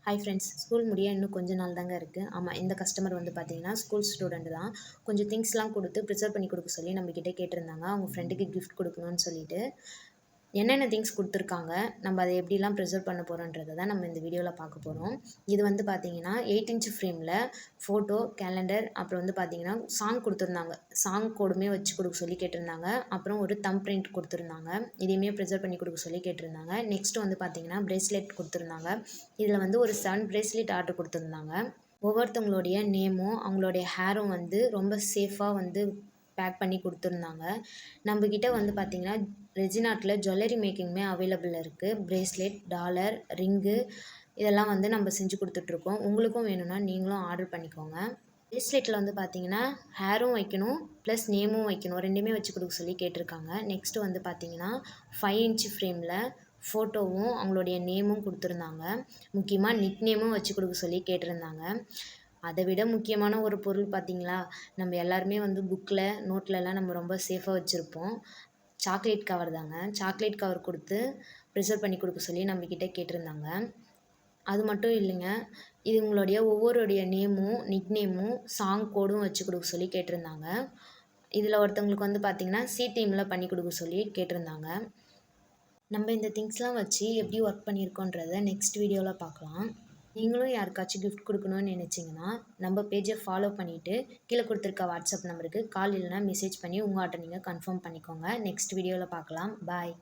Hi friends, school முடிய இன்னும் கொஞ்ச நாள் தாங்க இருக்குது. ஆமாம், இந்த கஸ்டமர் வந்து பார்த்தீங்கன்னா ஸ்கூல் ஸ்டூடெண்ட் தான். கொஞ்சம் திங்ஸ்லாம் கொடுத்து ப்ரிசர்வ் பண்ணி கொடுக்க சொல்லி நம்மக்கிட்ட கேட்டிருந்தாங்க. அவங்க ஃப்ரெண்டுக்கு கிஃப்ட் கொடுக்கணும்னு சொல்லிட்டு. என்னென்ன திங்ஸ் கொடுத்துருக்காங்க, நம்ம அதை எப்படிலாம் ப்ரிசர்வ் பண்ண போகிறோன்றத தான் நம்ம இந்த வீடியோவில் பார்க்க போகிறோம். இது வந்து பார்த்தீங்கன்னா 8 இன்ச் ஃப்ரேமில் ஃபோட்டோ, கேலண்டர், அப்புறம் வந்து பார்த்தீங்கன்னா சாங் கொடுத்துருந்தாங்க. சாங் கோடுமே வச்சு கொடுக்க சொல்லி கேட்டிருந்தாங்க. அப்புறம் ஒரு தம் பிரிண்ட் கொடுத்துருந்தாங்க. இதையுமே ப்ரிசர்வ் பண்ணி கொடுக்க சொல்லி கேட்டிருந்தாங்க. நெக்ஸ்ட் வந்து பார்த்தீங்கன்னா பிரேஸ்லெட் கொடுத்துருந்தாங்க. இதில் வந்து ஒரு 7 பிரேஸ்லெட் ஆர்டர் கொடுத்துருந்தாங்க. ஒவ்வொருத்தவங்களுடைய நேமும் அவங்களுடைய ஹேரும் வந்து ரொம்ப சேஃபாக வந்து பேக் பண்ணி கொடுத்துருந்தாங்க. நம்மக்கிட்ட வந்து பார்த்திங்கன்னா ரெஜினாட்டில் ஜுவல்லரி மேக்கிங்குமே அவைலபிள் இருக்குது. பிரேஸ்லெட், டாலர், ரிங்கு இதெல்லாம் வந்து நம்ம செஞ்சு கொடுத்துட்ருக்கோம். உங்களுக்கும் வேணும்னா நீங்களும் ஆர்டர் பண்ணிக்கோங்க. பிரேஸ்லெட்டில் வந்து பார்த்திங்கன்னா ஹேரும் வைக்கணும், ப்ளஸ் நேமும் வைக்கணும். ரெண்டுமே வச்சு கொடுக்க சொல்லி கேட்டிருக்காங்க. நெக்ஸ்ட்டு வந்து பார்த்திங்கன்னா 5 இன்ச் ஃப்ரேமில் ஃபோட்டோவும் அவங்களுடைய நேமும் கொடுத்துருந்தாங்க. முக்கியமாக நிக் நேமும் வச்சு கொடுக்க சொல்லி கேட்டிருந்தாங்க. அதை விட முக்கியமான ஒரு பொருள் பார்த்திங்களா, நம்ம எல்லாருமே வந்து புக்கில், நோட்லலாம் நம்ம ரொம்ப சேஃபாக வச்சுருப்போம். சாக்லேட் கவர் தாங்க. சாக்லேட் கவர் கொடுத்து ப்ரிசர்வ் பண்ணி கொடுக்க சொல்லி நம்மக்கிட்ட கேட்டிருந்தாங்க. அது மட்டும் இல்லைங்க, இது உங்களுடைய ஒவ்வொருடைய நேமும், நிக் நேமும், சாங் கோடும் வச்சு கொடுக்க சொல்லி கேட்டிருந்தாங்க. இதில் ஒருத்தவங்களுக்கு வந்து பார்த்திங்கன்னா டீமில் பண்ணி கொடுக்க சொல்லி கேட்டிருந்தாங்க. நம்ம இந்த திங்ஸ்லாம் வச்சு எப்படி ஒர்க் பண்ணியிருக்கோன்றத நெக்ஸ்ட் வீடியோவில் பார்க்கலாம். நீங்களும் யாருக்காச்சும் கிஃப்ட் கொடுக்கணும்னு நினச்சிங்கன்னா நம்ம பேஜை ஃபாலோ பண்ணிவிட்டு கீழே கொடுத்துருக்க வாட்ஸ்அப் நம்பருக்கு கால் இல்லைனா மெசேஜ் பண்ணி உங்கள் ஆர்டர் நீங்கள் கன்ஃபார்ம் பண்ணிக்கோங்க. நெக்ஸ்ட் வீடியோவில் பார்க்கலாம். பாய்.